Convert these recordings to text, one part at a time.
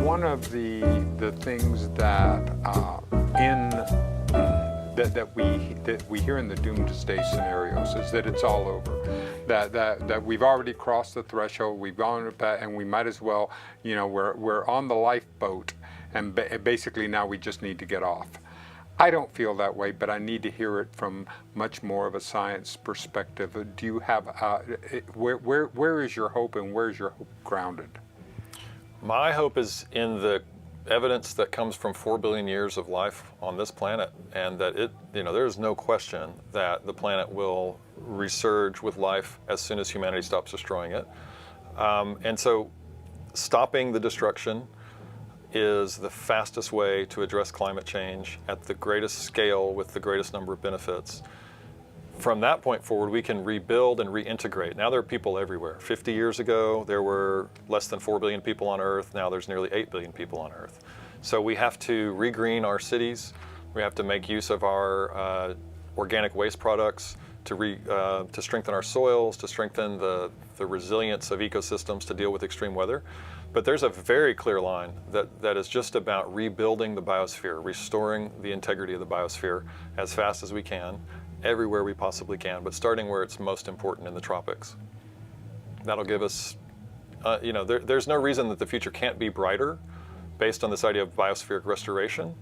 one of the things that that we hear in the doomsday scenarios is that it's all over, that we've already crossed the threshold, we've gone and we might as well, we're on the lifeboat, and basically now we just need to get off. I don't feel that way, but I need to hear it from much more of a science perspective. Do you have where is your hope, and where is your hope grounded? My hope is in the evidence that comes from 4 billion years of life on this planet, and that there is no question that the planet will resurge with life as soon as humanity stops destroying it. And so stopping the destruction is the fastest way to address climate change at the greatest scale with the greatest number of benefits. From that point forward, we can rebuild and reintegrate. Now there are people everywhere. 50 years ago, there were less than 4 billion people on Earth. Now there's nearly 8 billion people on Earth. So we have to regreen our cities. We have to make use of our organic waste products to strengthen our soils, to strengthen the resilience of ecosystems to deal with extreme weather. But there's a very clear line that is just about rebuilding the biosphere, restoring the integrity of the biosphere as fast as we can, everywhere we possibly can, but starting where it's most important in the tropics. That'll give us, there's no reason that the future can't be brighter based on this idea of biospheric restoration.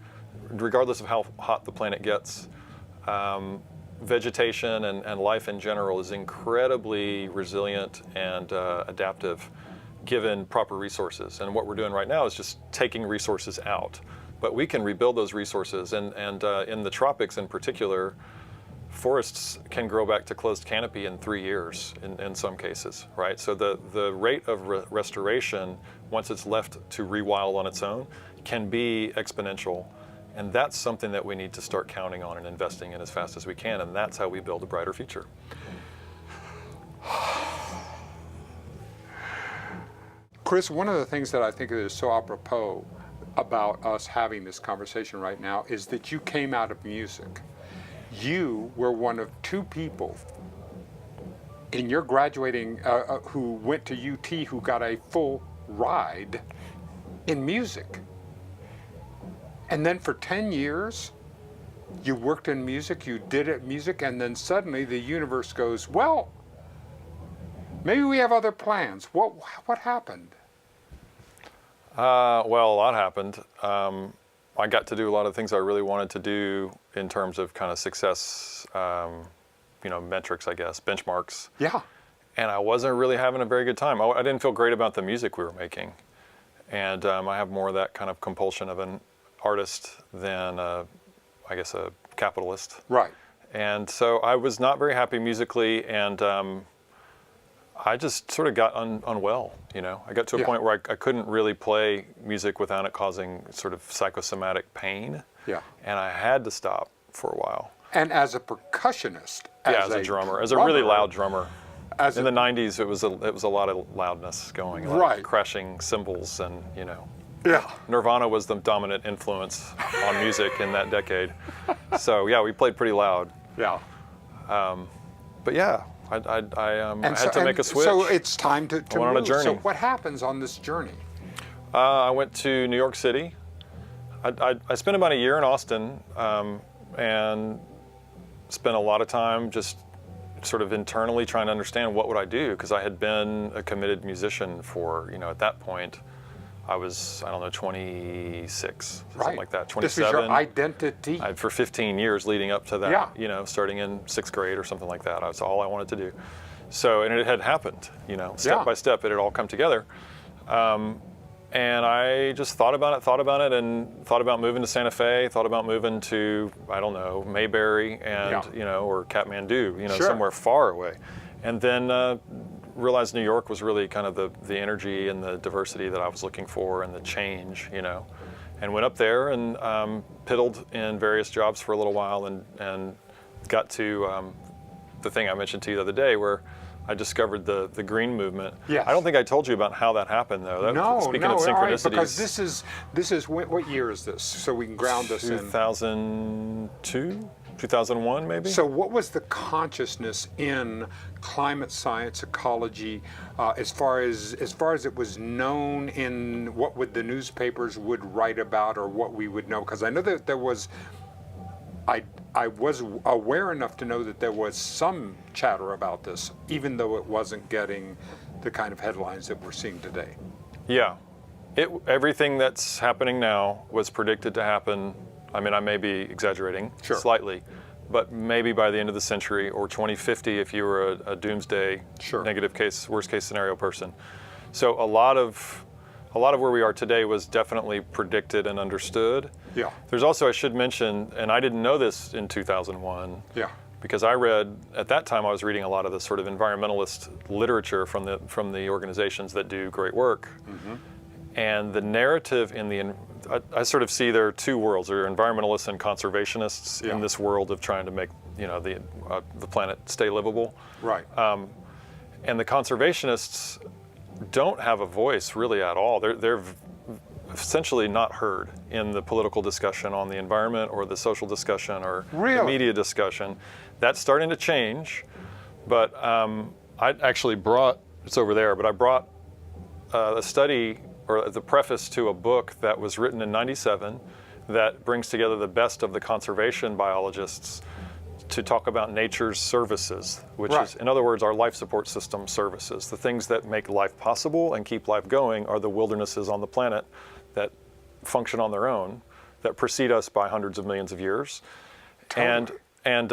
Regardless of how hot the planet gets, vegetation and life in general is incredibly resilient and adaptive given proper resources. And what we're doing right now is just taking resources out. But we can rebuild those resources, and in the tropics in particular, forests can grow back to closed canopy in 3 years in some cases, right? So the rate of restoration, once it's left to rewild on its own, can be exponential. And that's something that we need to start counting on and investing in as fast as we can, and that's how we build a brighter future. Chris, one of the things that I think is so apropos about us having this conversation right now is that you came out of music. You were one of 2 people in your graduating who went to UT who got a full ride in music. And then for 10 years, you worked in music, you did it music, and then suddenly the universe goes, well, maybe we have other plans. What happened? Well, a lot happened. I got to do a lot of things I really wanted to do in terms of kind of success, metrics, I guess, benchmarks. Yeah. And I wasn't really having a very good time. I didn't feel great about the music we were making. And I have more of that kind of compulsion of an artist than, I guess, a capitalist. Right. And so I was not very happy musically, and I just sort of got unwell, I got to a point where I couldn't really play music without it causing sort of psychosomatic pain. Yeah. And I had to stop for a while. And as a percussionist. As a drummer, as a really loud drummer. In the 90s, it was a lot of loudness going, like crashing cymbals and, Yeah. Nirvana was the dominant influence on music in that decade. So yeah, we played pretty loud. Yeah. But yeah, I had to make a switch. So it's time to went on a journey. So what happens on this journey? I went to New York City. I spent about a year in Austin and spent a lot of time just sort of internally trying to understand what would I do, because I had been a committed musician for, at that point, I was, 26, something like that, 27. This was your identity. For 15 years leading up to that, starting in 6th grade or something like that. That's all I wanted to do. So, and it had happened, step by step, it had all come together. And I just thought about it and thought about moving to Santa Fe, thought about moving to, Mayberry and, or Kathmandu, somewhere far away. And then realized New York was really kind of the energy and the diversity that I was looking for, and the change, and went up there and piddled in various jobs for a little while, and got to the thing I mentioned to you the other day, where I discovered the green movement. Yes. I don't think I told you about how that happened, though. Speaking of synchronicities. Right, because this is what year is this? So we can ground this in. 2002. 2001 maybe. So what was the consciousness in climate science, ecology, as far as it was known in what would the newspapers would write about or what we would know? Because I know that there was, I was aware enough to know that there was some chatter about this, even though it wasn't getting the kind of headlines that we're seeing today. Yeah, everything that's happening now was predicted to happen. I mean, I may be exaggerating slightly, but maybe by the end of the century or 2050 if you were a doomsday negative case, worst case scenario person. So a lot of where we are today was definitely predicted and understood. Yeah. There's also, I should mention, and I didn't know this in 2001. Yeah. Because I read, at that time I was reading a lot of the sort of environmentalist literature from the organizations that do great work. Mm-hmm. And the narrative I sort of see there are two worlds. There are environmentalists and conservationists in this world of trying to make the planet stay livable. Right. And the conservationists don't have a voice really at all. They're essentially not heard in the political discussion on the environment or the social discussion or the media discussion. That's starting to change, but I actually brought, it's over there, but I brought a study or the preface to a book that was written in '97 that brings together the best of the conservation biologists to talk about nature's services, which is, in other words, our life support system services. The things that make life possible and keep life going are the wildernesses on the planet that function on their own, that precede us by hundreds of millions of years. Totally. And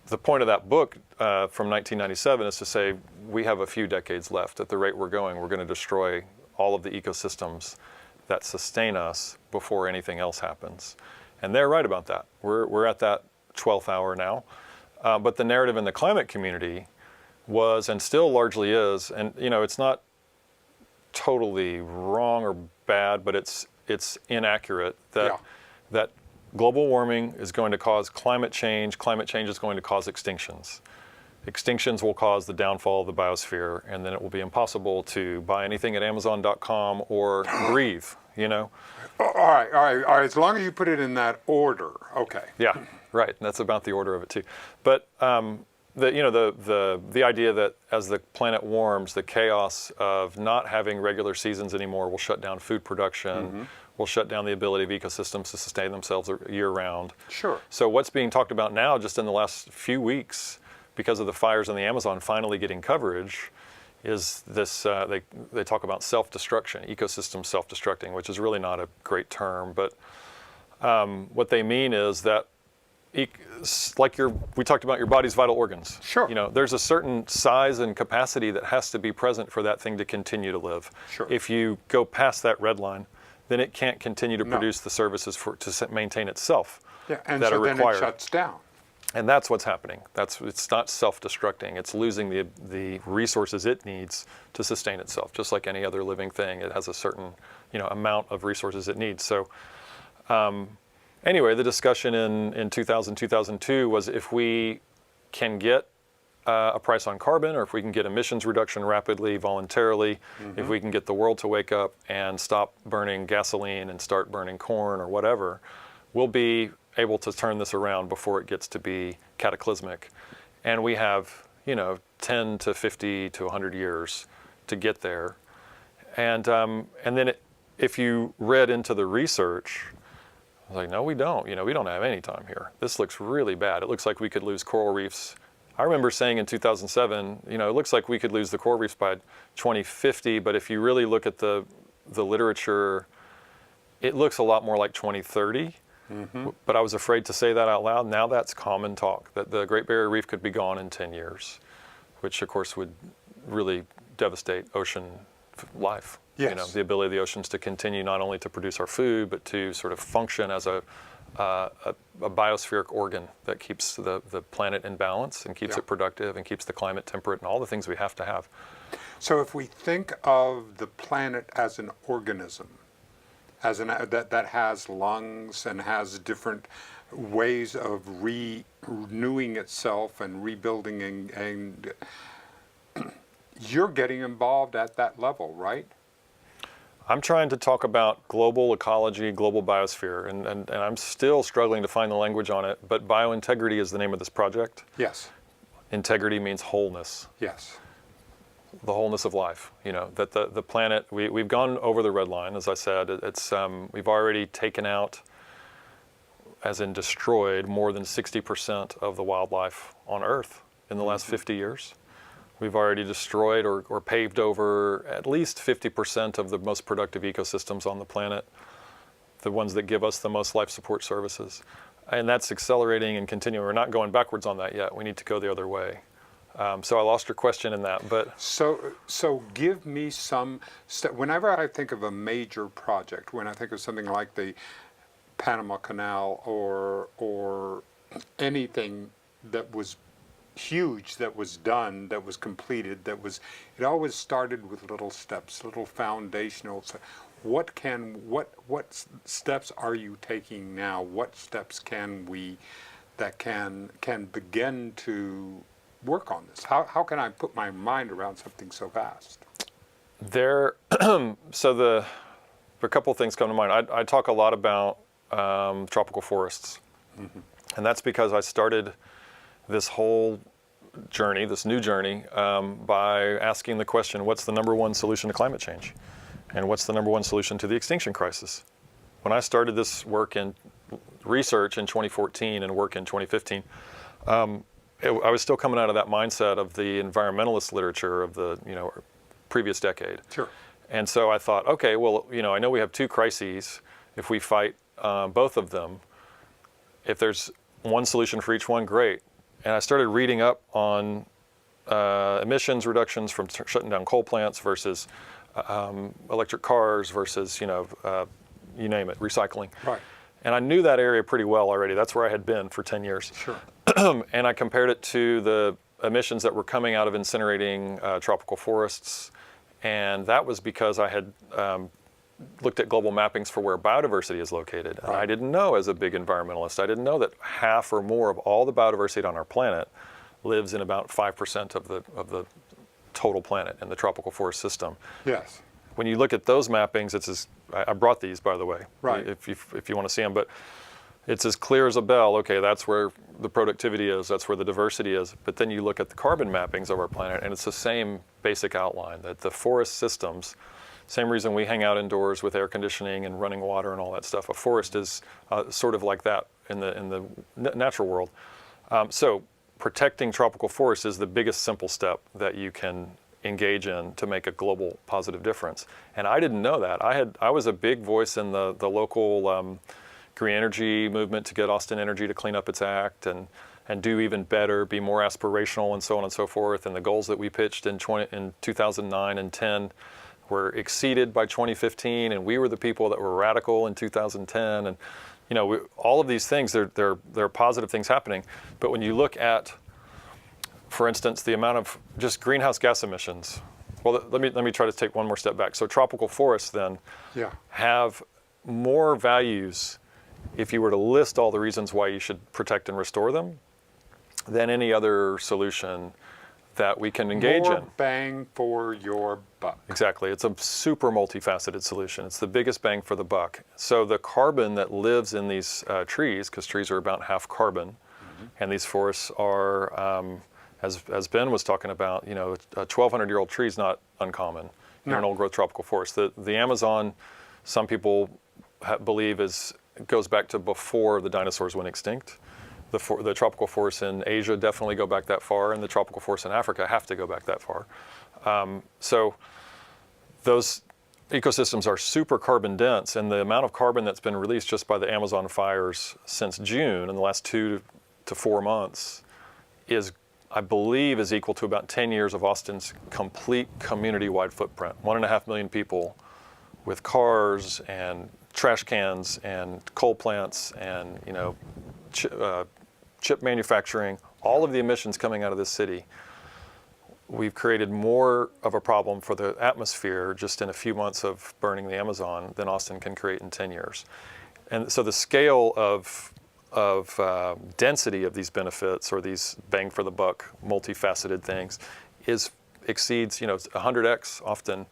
the point of that book from 1997 is to say we have a few decades left. At the rate we're going, we're going to destroy all of the ecosystems that sustain us before anything else happens. And they're right about that. We're at that 12th hour now. But the narrative in the climate community was, and still largely is, and it's not totally wrong or bad, but it's inaccurate that global warming is going to cause climate change is going to cause extinctions. Extinctions will cause the downfall of the biosphere, and then it will be impossible to buy anything at Amazon.com or breathe, All right. As long as you put it in that order, okay. Yeah, right. That's about the order of it too. But the idea that as the planet warms, the chaos of not having regular seasons anymore will shut down food production, will shut down the ability of ecosystems to sustain themselves year-round. Sure. So what's being talked about now, just in the last few weeks, because of the fires in the Amazon finally getting coverage, is this, they talk about self-destruction, ecosystem self-destructing, which is really not a great term, but what they mean is that we talked about your body's vital organs. Sure. There's a certain size and capacity that has to be present for that thing to continue to live. Sure. If you go past that red line, then it can't continue to produce the services to maintain itself and that so are required. Then it shuts down. And that's what's happening. It's not self-destructing. It's losing the resources it needs to sustain itself. Just like any other living thing, it has a certain amount of resources it needs. So anyway, the discussion in 2000, 2002 was if we can get a price on carbon, or if we can get emissions reduction rapidly, voluntarily, if we can get the world to wake up and stop burning gasoline and start burning corn or whatever, we'll be able to turn this around before it gets to be cataclysmic. And we have, 10 to 50 to 100 years to get there. And then if you read into the research, I was like, no, we don't. We don't have any time here. This looks really bad. It looks like we could lose coral reefs. I remember saying in 2007, it looks like we could lose the coral reefs by 2050, but if you really look at the literature, it looks a lot more like 2030. But I was afraid to say that out loud. Now that's common talk, that the Great Barrier Reef could be gone in 10 years, which of course would really devastate ocean life. Yes. The ability of the oceans to continue not only to produce our food, but to sort of function as a biospheric organ that keeps the planet in balance and keeps it productive and keeps the climate temperate and all the things we have to have. So if we think of the planet as an organism, that has lungs and has different ways of renewing itself and rebuilding, and you're getting involved at that level, right? I'm trying to talk about global ecology, global biosphere, and I'm still struggling to find the language on it, but biointegrity is the name of this project. Yes. Integrity means wholeness, Yes. the wholeness of life. You know, that the planet, we've gone over the red line, as I said. We've already taken out, as in destroyed, more than 60% of the wildlife on Earth in the last 50 years. We've already destroyed or paved over at least 50% of the most productive ecosystems on the planet, the ones that give us the most life support services. And that's accelerating and continuing. We're not going backwards on that yet. We need to go the other way. So I lost your question in that, but So give me some. Whenever I think of a major project, when I think of something like the Panama Canal or anything that was huge, that was done, that was completed, it always started with little steps, little foundational. What steps are you taking now? What steps can begin to work on this? How can I put my mind around something so vast? A couple of things come to mind. I talk a lot about tropical forests, and that's because I started this whole journey, this new journey, by asking the question, what's the number one solution to climate change? And what's the number one solution to the extinction crisis? When I started this work in research in 2014 and work in 2015, I was still coming out of that mindset of the environmentalist literature of the previous decade. Sure. And so I thought, okay, well, I know we have two crises. If we fight both of them, if there's one solution for each one, great. And I started reading up on emissions reductions from shutting down coal plants versus electric cars versus, you name it, recycling. Right. And I knew that area pretty well already. That's where I had been for 10 years. Sure. And I compared it to the emissions that were coming out of incinerating tropical forests. And that was because I had looked at global mappings for where biodiversity is located. And I didn't know, as a big environmentalist, I didn't know that half or more of all the biodiversity on our planet lives in about 5% of the total planet in the tropical forest system. Yes. When you look at those mappings, I brought these, by the way, right, if you want to see them, but it's as clear as a bell. Okay, that's where the productivity is, that's where the diversity is. But then you look at the carbon mappings of our planet, and it's the same basic outline, that the forest systems, same reason we hang out indoors with air conditioning and running water and all that stuff. A forest is sort of like that in the natural world. So protecting tropical forests is the biggest simple step that you can engage in to make a global positive difference. And I didn't know that. I was a big voice in the local green energy movement to get Austin Energy to clean up its act and do even better, be more aspirational, and so on and so forth. And the goals that we pitched in 2009 and 10 were exceeded by 2015, and we were the people that were radical in 2010. And all of these things, there are positive things happening. But when you look at, for instance, the amount of just greenhouse gas emissions, well, let me try to take one more step back. So tropical forests then have more values, if you were to list all the reasons why you should protect and restore them, than any other solution that we can engage in. More bang for your buck. Exactly. It's a super multifaceted solution. It's the biggest bang for the buck. So the carbon that lives in these trees, because trees are about half carbon, and these forests are, as Ben was talking about, a 1,200-year-old tree is not uncommon in an old-growth tropical forest. The Amazon, some people believe, goes back to before the dinosaurs went extinct. The tropical forests in Asia definitely go back that far, and the tropical forests in Africa have to go back that far. So those ecosystems are super carbon dense, and the amount of carbon that's been released just by the Amazon fires since June, in the last 2 to 4 months, I believe is equal to about 10 years of Austin's complete community-wide footprint. 1.5 million people with cars and trash cans and coal plants and chip manufacturing, all of the emissions coming out of this city. We've created more of a problem for the atmosphere just in a few months of burning the Amazon than Austin can create in 10 years. And so the scale of density of these benefits, or these bang for the buck, multifaceted things, exceeds 100x often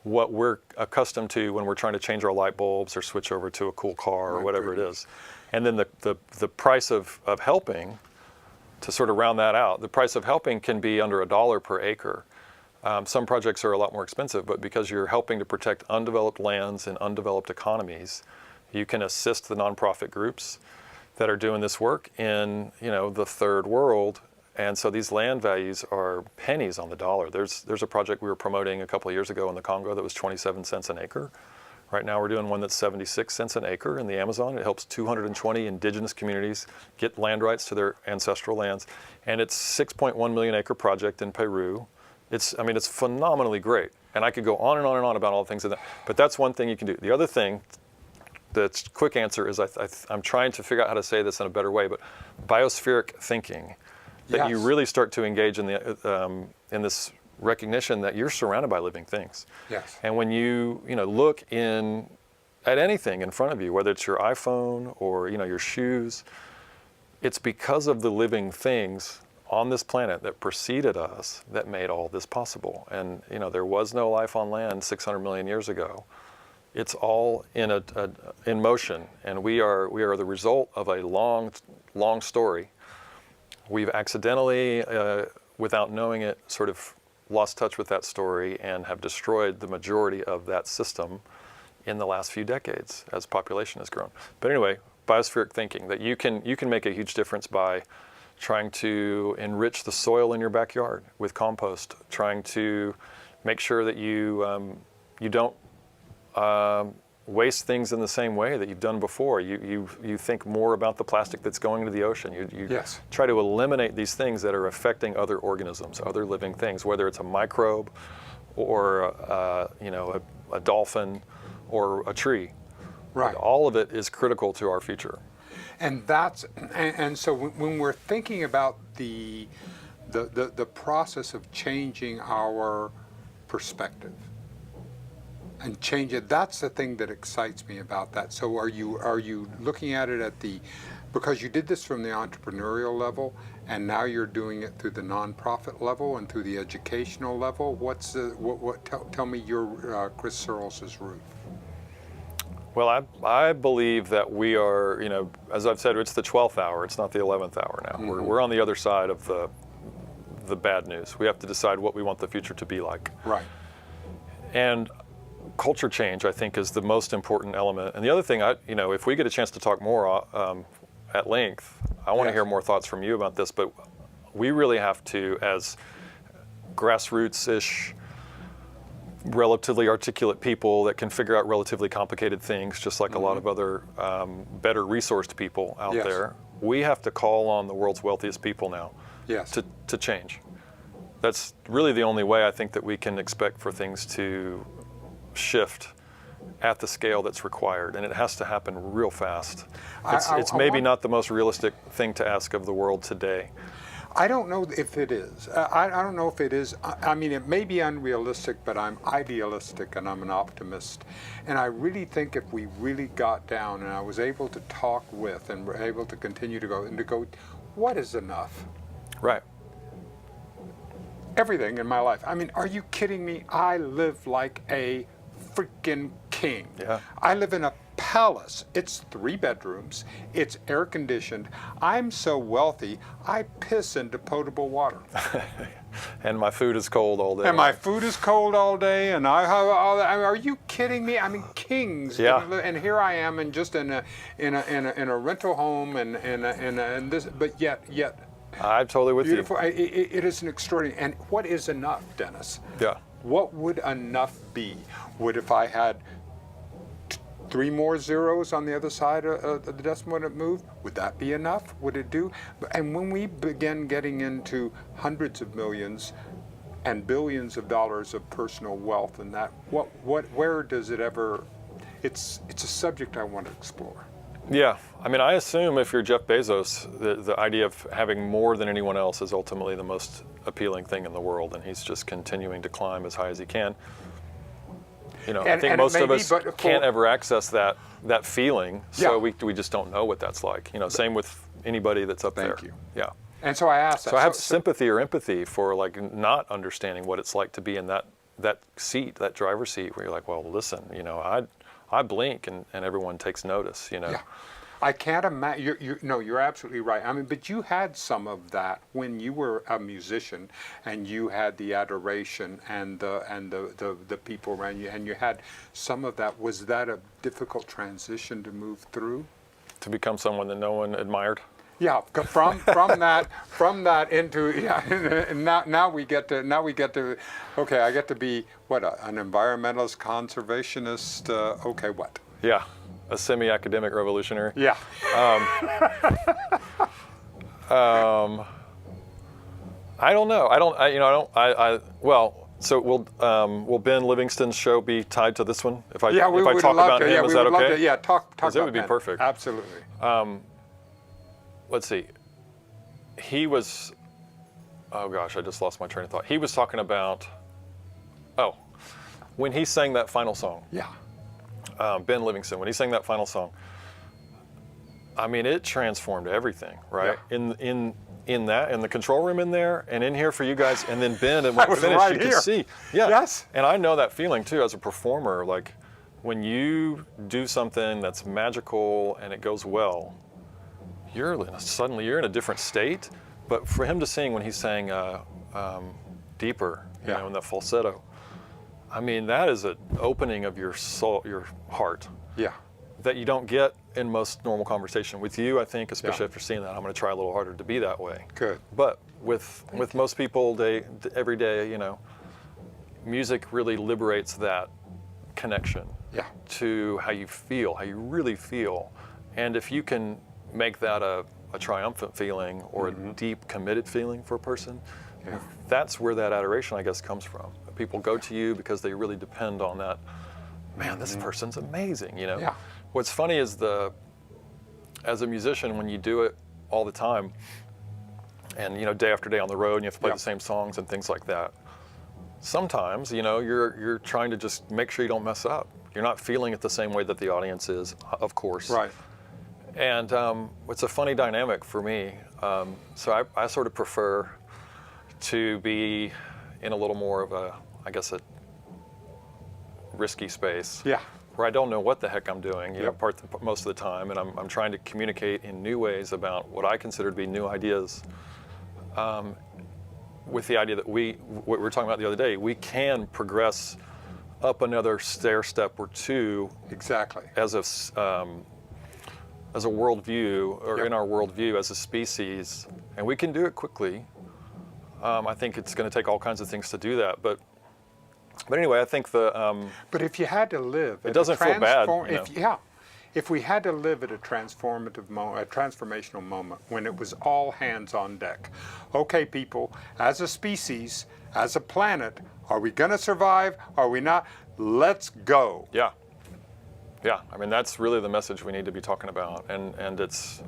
what we're accustomed to when we're trying to change our light bulbs or switch over to a cool car or whatever it is. And then the price of helping, to sort of round that out, the price of helping can be under $1 per acre. Some projects are a lot more expensive, but because you're helping to protect undeveloped lands and undeveloped economies, you can assist the nonprofit groups that are doing this work in, the third world. And so these land values are pennies on the dollar. There's a project we were promoting a couple of years ago in the Congo that was 27 cents an acre. Right now we're doing one that's 76 cents an acre in the Amazon. It helps 220 indigenous communities get land rights to their ancestral lands. And it's 6.1 million acre project in Peru. It's phenomenally great. And I could go on and on and on about all the things in that. But that's one thing you can do. The other thing, the quick answer is I'm trying to figure out how to say this in a better way, but biospheric thinking. That you really start to engage in in this recognition that you're surrounded by living things. Yes. And when you look at anything in front of you, whether it's your iPhone or your shoes, it's because of the living things on this planet that preceded us that made all this possible. And there was no life on land 600 million years ago. It's all in motion, and we are the result of a long story. We've accidentally, without knowing it, sort of lost touch with that story and have destroyed the majority of that system in the last few decades as population has grown. But anyway, biospheric thinking, that you can make a huge difference by trying to enrich the soil in your backyard with compost, trying to make sure that you don't waste things in the same way that you've done before. You think more about the plastic that's going into the ocean. You try to eliminate these things that are affecting other organisms, other living things, whether it's a microbe or a dolphin or a tree. Right. All of it is critical to our future. And so when we're thinking about the process of changing our perspective and change it, that's the thing that excites me about that. So are you looking at it because you did this from the entrepreneurial level and now you're doing it through the nonprofit level and through the educational level? Tell me your Chris Searles' route. Well, I believe that we are, as I've said, it's the 12th hour. It's not the 11th hour now. Mm-hmm. We're on the other side of the bad news. We have to decide what we want the future to be like. Right. And culture change, I think, is the most important element. And the other thing, if we get a chance to talk more at length, I want to hear more thoughts from you about this. But we really have to, as grassroots-ish, relatively articulate people that can figure out relatively complicated things, just like a lot of other better resourced people out there. We have to call on the world's wealthiest people now to change. That's really the only way I think that we can expect for things to shift at the scale that's required, and it has to happen real fast. It's maybe not the most realistic thing to ask of the world today. I don't know if it is. I don't know if it is. I mean, it may be unrealistic, but I'm idealistic and I'm an optimist. And I really think if we really got down and I was able to talk with and were able to continue to go, what is enough? Right. Everything in my life. I mean, are you kidding me? I live like a freaking king. Yeah. I live in a palace. It's 3 bedrooms. It's air conditioned. I'm so wealthy, I piss into potable water. And my food is cold all day. And my food is cold all day. And I have all that. I mean, are you kidding me? I mean, kings. Yeah. And here I am, and just in a rental home, and this. But yet. I'm totally with you. It is an extraordinary. And what is enough, Dennis? Yeah. What would enough be? Would if I had 3 more zeros on the other side of the decimal when it moved? Would that be enough? Would it do? And when we begin getting into hundreds of millions and billions of dollars of personal wealth, and that, where does it ever? It's a subject I want to explore. Yeah, I mean, I assume if you're Jeff Bezos, the idea of having more than anyone else is ultimately the most appealing thing in the world, and he's just continuing to climb as high as he can. I think most of us can't ever access that feeling, so we just don't know what that's like. Same with anybody that's up there. Thank you. Yeah. And so I asked that. So I have sympathy or empathy for like not understanding what it's like to be in that that seat, that driver's seat, where you're like, well, listen, you know, I blink and everyone takes notice, you know. Yeah. I can't imagine. No, you're absolutely right. I mean, but you had some of that when you were a musician, and you had the adoration and the people around you, and you had some of that. Was that a difficult transition to move through? To become someone that no one admired. Yeah, from that into and now we get to okay, I get to be what, an environmentalist, conservationist. Okay, what? Yeah. A semi-academic revolutionary. Yeah. I don't know. Well, so will Ben Livingston's show be tied to this one? If I would talk love about to. him, Yeah, is we that would love okay? to. Yeah, talk about That would be Ben. perfect. Absolutely. Let's see. He was. Oh gosh, I just lost my train of thought. He was talking about. Oh, when he sang that final song. Yeah. Ben Livingston, when he sang that final song, I mean, it transformed everything, right? Yeah. In the control room in there, and in here for you guys, and then Ben, and when it finished, right you here. could see. Yeah. Yes. And I know that feeling too as a performer, like when you do something that's magical and it goes well, suddenly you're in a different state. But for him to sing when he sang deeper, you know, in that falsetto, I mean, that is an opening of your soul, your heart. Yeah. That you don't get in most normal conversation. With you, I think, especially after seeing that, I'm going to try a little harder to be that way. Good. But with most people, every day, you know, music really liberates that connection to how you feel, how you really feel. And if you can make that a triumphant feeling or a deep, committed feeling for a person, that's where that adoration, I guess, comes from. People go to you because they really depend on that. Man, this person's amazing, you know? Yeah. What's funny is as a musician, when you do it all the time, and, you know, day after day on the road, and you have to play the same songs and things like that, sometimes, you know, you're trying to just make sure you don't mess up. You're not feeling it the same way that the audience is, of course. Right. And it's a funny dynamic for me. So I sort of prefer to be in a little more of a risky space. Yeah. Where I don't know what the heck I'm doing, you know, most of the time, and I'm trying to communicate in new ways about what I consider to be new ideas. With the idea that what we were talking about the other day, we can progress up another stair step or two. Exactly. As a worldview, or in our worldview as a species, and we can do it quickly. I think it's going to take all kinds of things to do that, but anyway, I think But if you had to live, it doesn't feel bad. You know? If we had to live at a transformative moment, a transformational moment, when it was all hands on deck. Okay, people, as a species, as a planet, are we going to survive? Are we not? Let's go. Yeah. Yeah, I mean, that's really the message we need to be talking about, and it's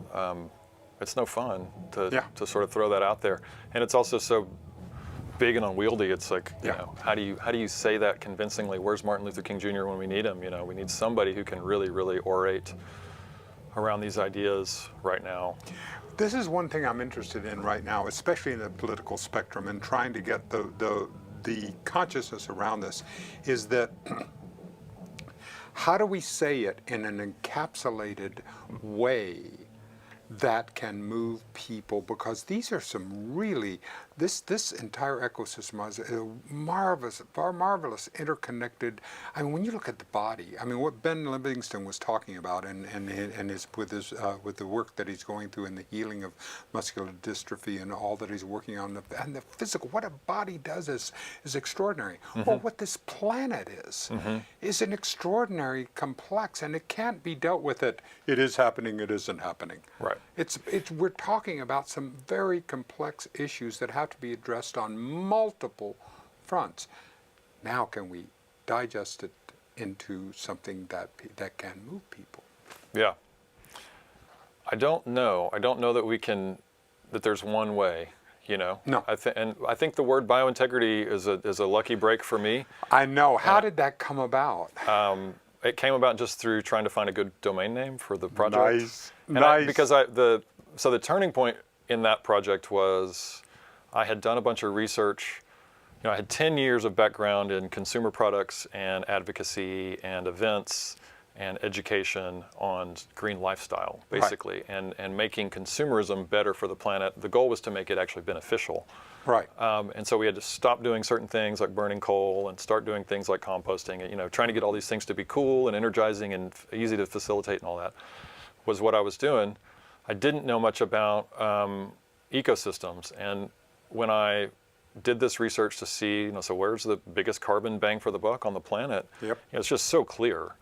no fun to sort of throw that out there, and it's also so big and unwieldy. It's like, you know, how do you say that convincingly? Where's Martin Luther King Jr. when we need him? You know, we need somebody who can really, really orate around these ideas right now. This is one thing I'm interested in right now, especially in the political spectrum, and trying to get the consciousness around this, is that how do we say it in an encapsulated way that can move people? Because these are some really, this entire ecosystem is a marvelous, interconnected. I mean, when you look at the body, I mean, what Ben Livingston was talking about, and with the work that he's going through in the healing of muscular dystrophy and all that he's working on, and the physical, what a body does is extraordinary. Well, what this planet is an extraordinary complex, and it can't be dealt with it is happening, it isn't happening. Right. We're talking about some very complex issues that have to be addressed on multiple fronts. Now, can we digest it into something that can move people? Yeah. I don't know. I don't know that we can. That there's one way. You know. No. I think the word biointegrity is a lucky break for me. I know. How did that come about? It came about just through trying to find a good domain name for the project. Nice. Because the turning point in that project was I had done a bunch of research I had 10 years of background in consumer products and advocacy and events and education on green lifestyle, basically, Right. and making consumerism better for the planet. The goal was to make it actually beneficial. Right. And so we had to stop doing certain things like burning coal and start doing things like composting, trying to get all these things to be cool and energizing and easy to facilitate and all that was what I was doing. I didn't know much about ecosystems. And when I did this research to see, so where's the biggest carbon bang for the buck on the planet? Yep. It's just so clear.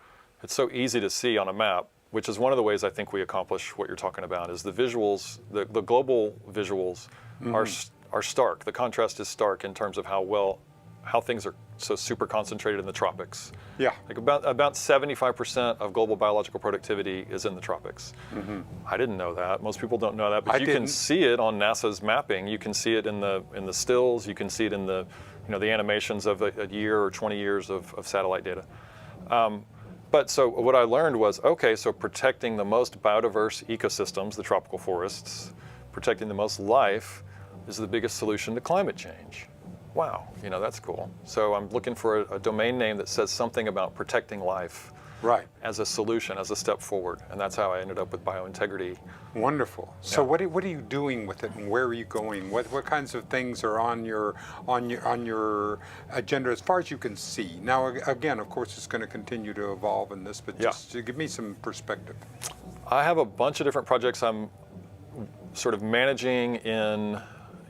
It's so easy to see on a map, which is one of the ways I think we accomplish what you're talking about, is the visuals, the global visuals are stark. The contrast is stark in terms of how things are so super concentrated in the tropics. Yeah. Like about 75% of global biological productivity is in the tropics. I didn't know that. Most people don't know that, but I you didn't. can see it on NASA's mapping. You can see it in the stills. You can see it in the the animations of a year or 20 years of satellite data. But so what I learned was, okay, so protecting the most biodiverse ecosystems, the tropical forests, protecting the most life is the biggest solution to climate change. Wow, that's cool. So I'm looking for a domain name that says something about protecting life Right. as a solution, as a step forward. And that's how I ended up with biointegrity. Wonderful. So Yeah. what are you doing with it, and where are you going? What kinds of things are on your agenda as far as you can see? Now, again, of course, it's going to continue to evolve in this, but Yeah. just to give me some perspective. I have a bunch of different projects I'm sort of managing in,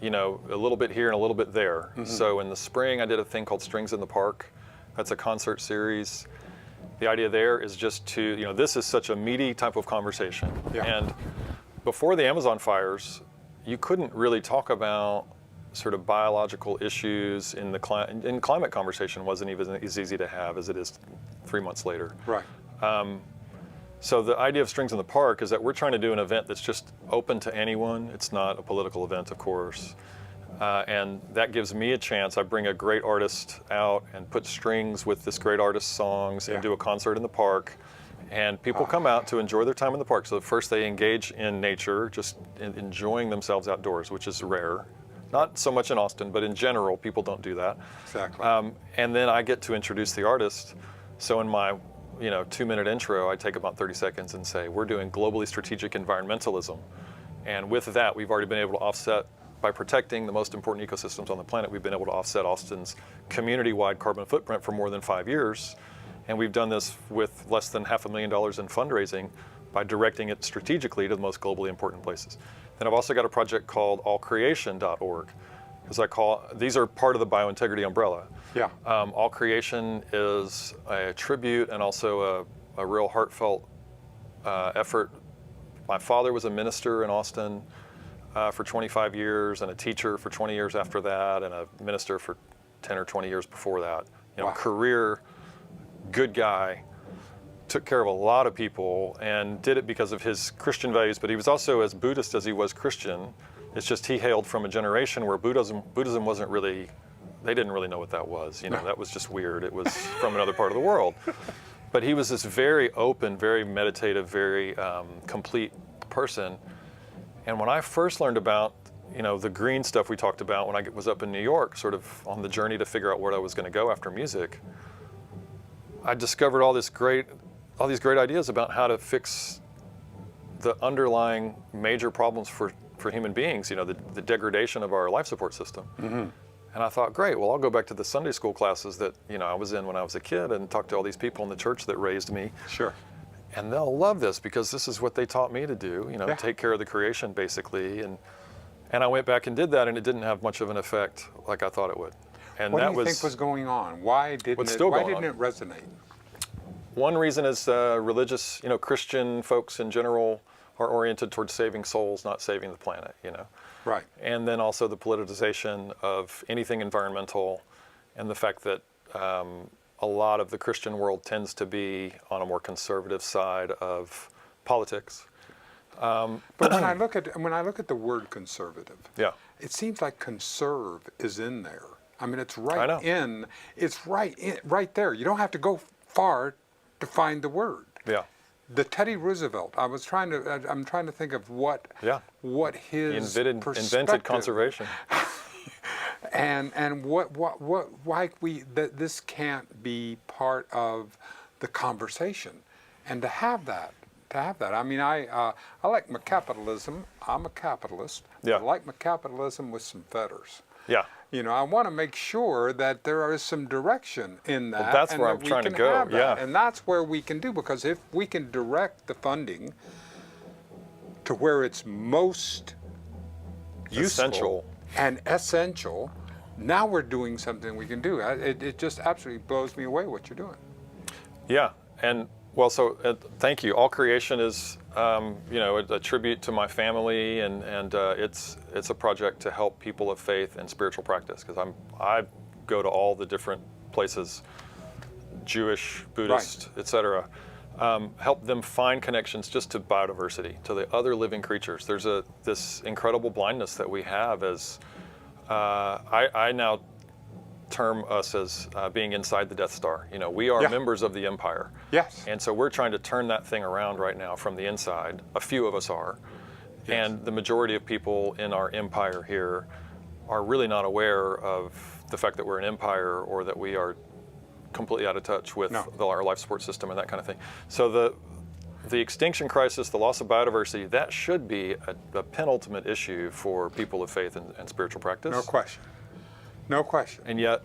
a little bit here and a little bit there. So in the spring, I did a thing called Strings in the Park. That's a concert series. The idea there is just to, this is such a meaty type of conversation. Yeah. And before the Amazon fires, you couldn't really talk about sort of biological issues in climate conversation wasn't even as easy to have as it is 3 months later. Right. So the idea of Strings in the Park is that we're trying to do an event that's just open to anyone. It's not a political event, of course. And that gives me a chance. I bring a great artist out and put strings with this great artist's songs Yeah. and do a concert in the park. And people come out to enjoy their time in the park. So first they engage in nature, just enjoying themselves outdoors, which is rare. Not so much in Austin, but in general, people don't do that. Exactly. And then I get to introduce the artist. So in my 2-minute intro, I take about 30 seconds and say, we're doing globally strategic environmentalism. And with that, we've already been able to offset, by protecting the most important ecosystems on the planet, we've been able to offset Austin's community-wide carbon footprint for more than 5 years. And we've done this with less than $500,000 in fundraising by directing it strategically to the most globally important places. Then I've also got a project called allcreation.org, because these are part of the biointegrity umbrella. Yeah. All Creation is a tribute and also a real heartfelt effort. My father was a minister in Austin for 25 years and a teacher for 20 years after that, and a minister for 10 or 20 years before that. Wow. Career, good guy, took care of a lot of people and did it because of his Christian values, but he was also as Buddhist as he was Christian. It's just he hailed from a generation where Buddhism wasn't really, they didn't really know what that was. That was just weird. It was from another part of the world. But he was this very open, very meditative, very complete person. And when I first learned about, the green stuff we talked about when I was up in New York, sort of on the journey to figure out where I was going to go after music, I discovered all these great ideas about how to fix the underlying major problems for human beings, the degradation of our life support system. And I thought, great, well, I'll go back to the Sunday school classes that, I was in when I was a kid and talk to all these people in the church that raised me. Sure. And they'll love this because this is what they taught me to do, Yeah. take care of the creation basically. And I went back and did that, and it didn't have much of an effect like I thought it would. And What that do you think was going on? Why didn't What's still going didn't on? it resonate? One reason is religious, Christian folks in general are oriented towards saving souls, not saving the planet, Right. And then also the politicization of anything environmental, and the fact that a lot of the Christian world tends to be on a more conservative side of politics. But when I look at the word conservative, Yeah. it seems like conserve is in there. I mean, it's I right know. right there. You don't have to go far to find the word. Yeah. The Teddy Roosevelt. I'm trying to think of what Yeah. his He invented perspective. conservation. And why this can't be part of the conversation, and to have that. I mean, I like my capitalism. I'm a capitalist. Yeah. I like my capitalism with some feathers. Yeah. You know, I want to make sure that there is some direction in that. Well, that's and where that I'm we trying to can go. have that. Yeah. And that's where we can do, because if we can direct the funding to where it's most useful Essential. and essential, now we're doing something we can do. It just absolutely blows me away what you're doing. Yeah, and well, so thank you. All Creation is, a tribute to my family, and it's a project to help people of faith and spiritual practice, because I go to all the different places, Jewish, Buddhist, etc. Help them find connections just to biodiversity, to the other living creatures. There's this incredible blindness that we have as I now term us as being inside the Death Star. You know, we are members of the Empire. Yes. And so we're trying to turn that thing around right now from the inside. A few of us are. Yes. And the majority of people in our empire here are really not aware of the fact that we're an empire, or that we are completely out of touch with our life support system and that kind of thing. So the extinction crisis, the loss of biodiversity, that should be a penultimate issue for people of faith and spiritual practice. No question. No question. And yet,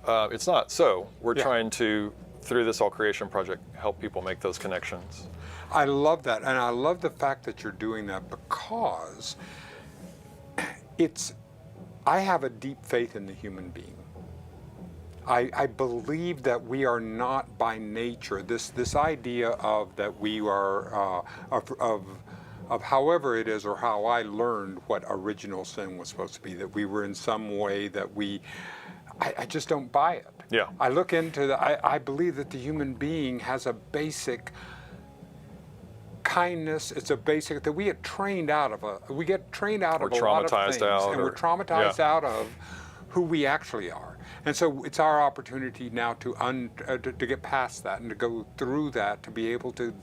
it's not. So we're trying to, through this All Creation project, help people make those connections. I love that, and I love the fact that you're doing that, because I have a deep faith in the human being. I believe that we are not by nature, this idea of that we are, of however it is, or how I learned what original sin was supposed to be, that we were in some way that I just don't buy it. Yeah. I look into I believe that the human being has a basic kindness. It's a basic that we get trained out of a lot of things, and we're traumatized out of who we actually are. And so it's our opportunity now to get past that and to go through that, to be able to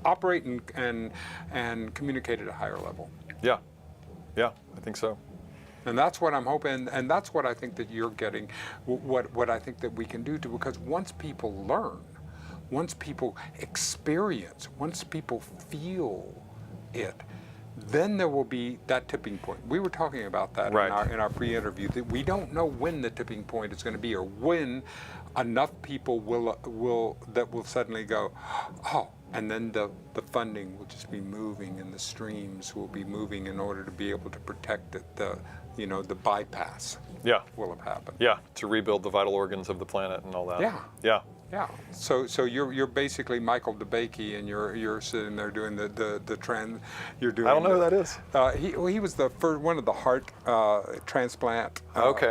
operate and communicate at a higher level. Yeah, I think so. And that's what I'm hoping, and that's what I think that you're getting, what I think that we can do, because once people learn, once people experience, once people feel it, then there will be that tipping point. We were talking about that in our pre-interview, that we don't know when the tipping point is going to be, or when enough people will suddenly go, oh, and then the funding will just be moving, and the streams will be moving in order to be able to protect it. The bypass will have happened. Yeah, to rebuild the vital organs of the planet and all that. Yeah. So you're basically Michael DeBakey, and you're sitting there doing the trend. You're doing. I don't know who that is. He was the first one of the heart transplant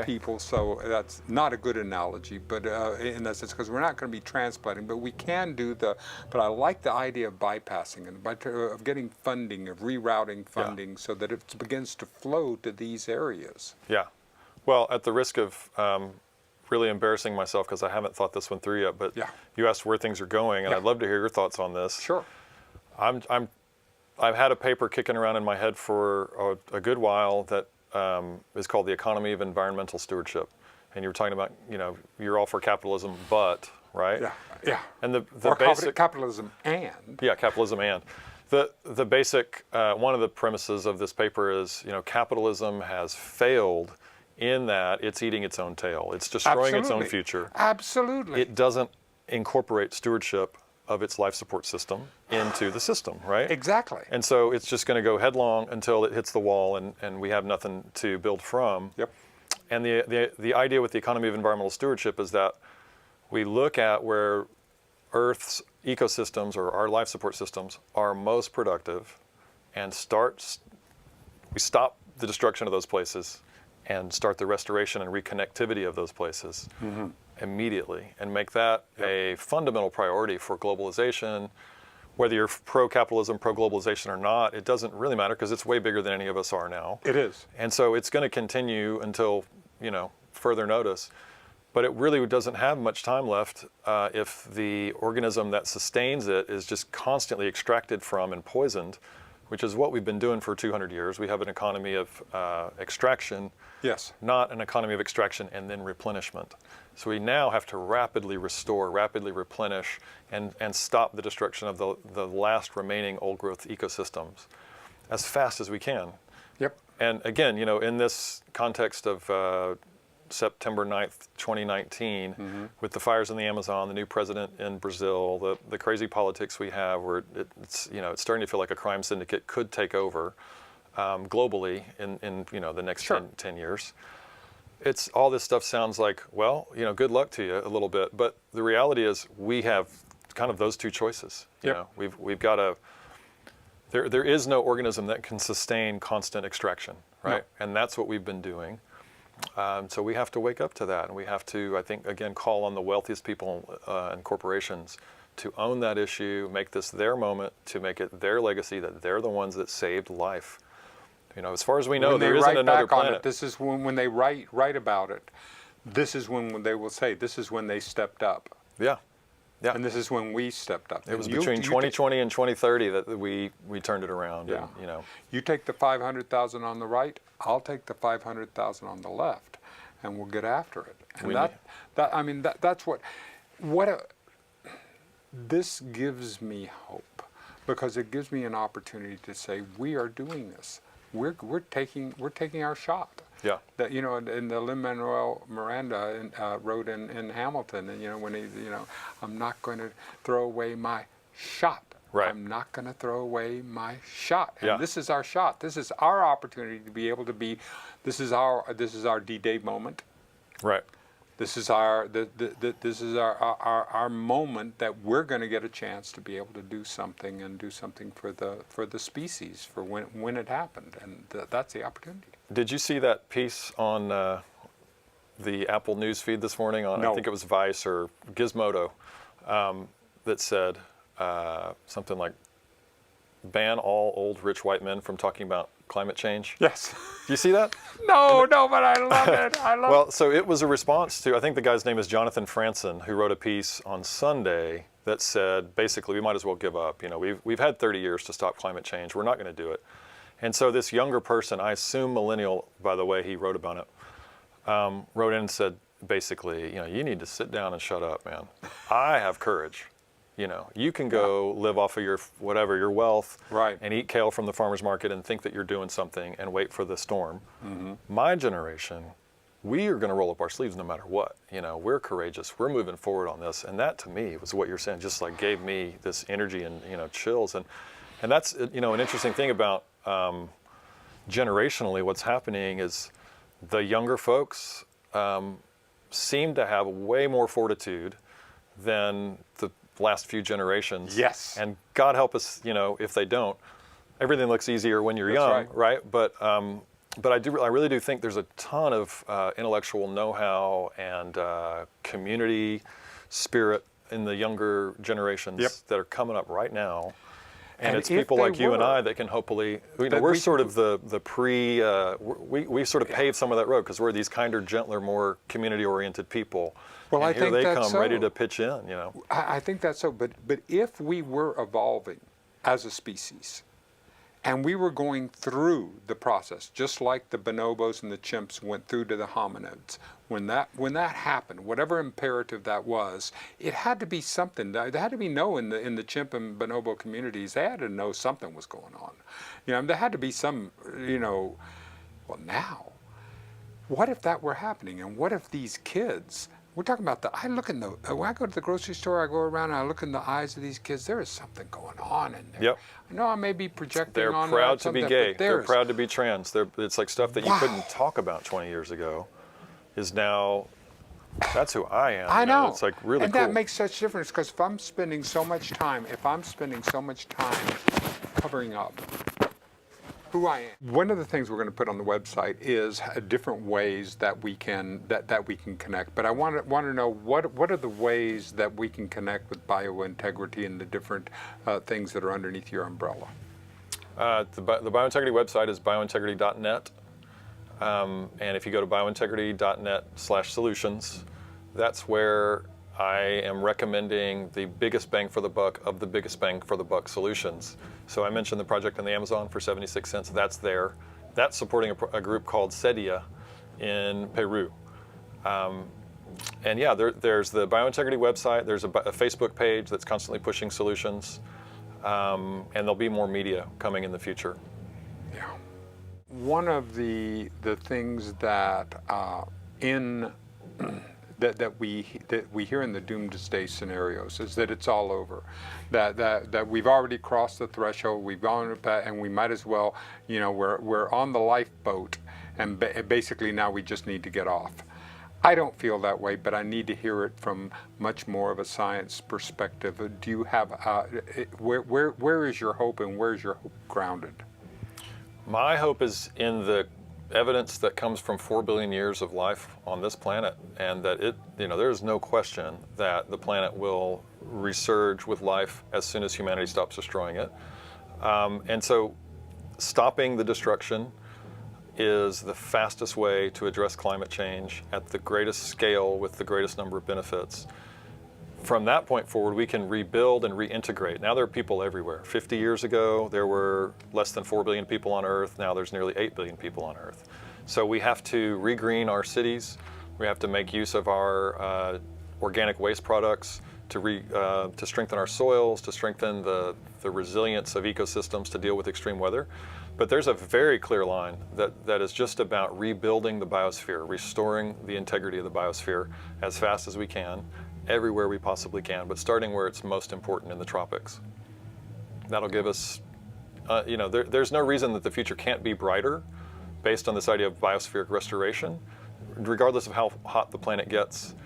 people. So that's not a good analogy, but in that sense, because we're not going to be transplanting, but we can do But I like the idea of bypassing and of getting funding, of rerouting funding, so that it begins to flow to these areas. Yeah. Well, at the risk of really embarrassing myself, because I haven't thought this one through yet, but you asked where things are going, and I'd love to hear your thoughts on this. Sure. I've had a paper kicking around in my head for a good while that is called The Economy of Environmental Stewardship. And you were talking about, you're all for capitalism, but, right? Yeah. And the basic capitalism and. Yeah, capitalism and. The basic, one of the premises of this paper is, capitalism has failed in that it's eating its own tail. It's destroying its own future. Absolutely. It doesn't incorporate stewardship of its life support system into the system, right? Exactly. And so it's just going to go headlong until it hits the wall, and we have nothing to build from. Yep. And the idea with the economy of environmental stewardship is that we look at where Earth's ecosystems, or our life support systems, are most productive, and we stop the destruction of those places and start the restoration and reconnectivity of those places immediately, and make that a fundamental priority for globalization. Whether you're pro-capitalism, pro-globalization or not, it doesn't really matter, because it's way bigger than any of us are now. It is. And so it's going to continue until, further notice. But it really doesn't have much time left if the organism that sustains it is just constantly extracted from and poisoned which is what we've been doing for 200 years. We have an economy of extraction, Yes. not an economy of extraction and then replenishment. So we now have to rapidly restore, rapidly replenish, and stop the destruction of the last remaining old growth ecosystems as fast as we can. Yep. And again, in this context of September 9th, 2019, with the fires in the Amazon, the new president in Brazil, the crazy politics we have, where it's starting to feel like a crime syndicate could take over globally in the next Sure. 10 years. It's all this stuff sounds like, well, good luck to you a little bit, but the reality is we have kind of those two choices. Yep. We've got to. There is no organism that can sustain constant extraction, right? No. And that's what we've been doing. So we have to wake up to that, and we have to, I think, again, call on the wealthiest people and corporations to own that issue, make this their moment, to make it their legacy, that they're the ones that saved life. As far as we know, there isn't another planet. This is when they write about it. This is when they will say, this is when they stepped up. Yeah. Yeah. And this is when we stepped up. It was between 2020 and 2030 that we turned it around. Yeah. And, You take the 500,000 on the right, I'll take the 500,000 on the left, and we'll get after it. And that's what this gives me hope, because it gives me an opportunity to say we are doing this. We're taking our shot. Yeah. That in the Lin-Manuel Miranda wrote in Hamilton, and when he I'm not going to throw away my shot. Right. I'm not going to throw away my shot. And yeah. This is our shot. This is our opportunity to be able to be. This is our D-Day moment. Right. This is our moment that we're going to get a chance to be able to do something, and do something for the species, for when it happened, and that's the opportunity. Did you see that piece on the Apple News feed this morning No. I think it was Vice or Gizmodo, that said something like, ban all old rich white men from talking about climate change? Yes. Do you see that? No, but I love it. Well, so it was a response to, I think the guy's name is Jonathan Franzen, who wrote a piece on Sunday that said, basically, we might as well give up. We've had 30 years to stop climate change. We're not going to do it. And so this younger person, I assume millennial, by the way he wrote about it, wrote in and said, basically, you need to sit down and shut up, man. I have courage. You can go live off of your wealth, right, and eat kale from the farmer's market and think that you're doing something and wait for the storm. Mm-hmm. My generation, we are going to roll up our sleeves no matter what. We're courageous. We're moving forward on this. And that, to me, was what you're saying, just like gave me this energy and, chills. And that's, an interesting thing about generationally what's happening is the younger folks seem to have way more fortitude than the last few generations. Yes. And God help us, if they don't. Everything looks easier when you're That's young, right? But I really do think there's a ton of intellectual know-how and community spirit in the younger generations Yep. that are coming up right now. And it's if people they like you and were, I that can hopefully, we're we sort can- of the pre, we sort of paved some of that road, because we're these kinder, gentler, more community-oriented people. Well, and I here think they that's come so. ready to pitch in, I think that's so. But if we were evolving as a species, and we were going through the process, just like the bonobos and the chimps went through to the hominids, when that happened, whatever imperative that was, it had to be something. There had to be in the chimp and bonobo communities. They had to know something was going on. There had to be some. Well, now, what if that were happening? And what if these kids? We're talking about when I go to the grocery store, I go around and I look in the eyes of these kids. There is something going on in there. Yep. I know I may be projecting They're on proud to something, be gay. but They're proud to be trans. It's like stuff that you Wow. couldn't talk about 20 years ago is now, that's who I am. I know. It's like really and cool. that makes such difference, because if I'm spending so much time covering up who I am. One of the things we're going to put on the website is different ways that we can connect. But I want to know what are the ways that we can connect with biointegrity and the different things that are underneath your umbrella. The biointegrity website is biointegrity.net. And if you go to biointegrity.net/solutions, that's where I am recommending the biggest bang for the buck of the biggest bang for the buck solutions. So I mentioned the project on the Amazon for 76 cents. That's there. That's supporting a group called Sedia in Peru. And yeah, there's the biointegrity website. There's a Facebook page that's constantly pushing solutions. And there'll be more media coming in the future. Yeah. One of the things that that we hear in the doomsday scenarios is that it's all over, that we've already crossed the threshold, we've gone, and we might as well, you know, we're on the lifeboat, and basically now we just need to get off. I don't feel that way, but I need to hear it from much more of a science perspective. Do you have where is your hope, and where's your hope grounded? My hope is in the evidence that comes from 4 billion years of life on this planet, and that there's no question that the planet will resurge with life as soon as humanity stops destroying it. And so stopping the destruction is the fastest way to address climate change at the greatest scale with the greatest number of benefits. From that point forward, we can rebuild and reintegrate. Now there are people everywhere. 50 years ago, there were less than 4 billion people on Earth. Now there's nearly 8 billion people on Earth. So we have to regreen our cities. We have to make use of our organic waste products to strengthen our soils, to strengthen the resilience of ecosystems to deal with extreme weather. But there's a very clear line that is just about rebuilding the biosphere, restoring the integrity of the biosphere as fast as we can, everywhere we possibly can, but starting where it's most important in the tropics. That'll give us, there's no reason that the future can't be brighter based on this idea of biospheric restoration. Regardless of how hot the planet gets,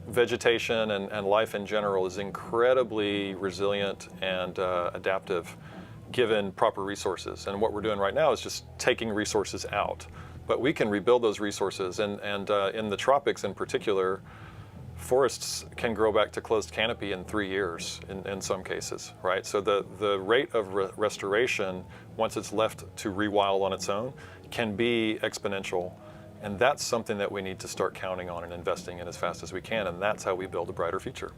vegetation and life in general is incredibly resilient and adaptive given proper resources. And what we're doing right now is just taking resources out. But we can rebuild those resources, and in the tropics in particular, forests can grow back to closed canopy in 3 years in some cases, right? So the rate of restoration, once it's left to rewild on its own, can be exponential. And that's something that we need to start counting on and investing in as fast as we can, and that's how we build a brighter future.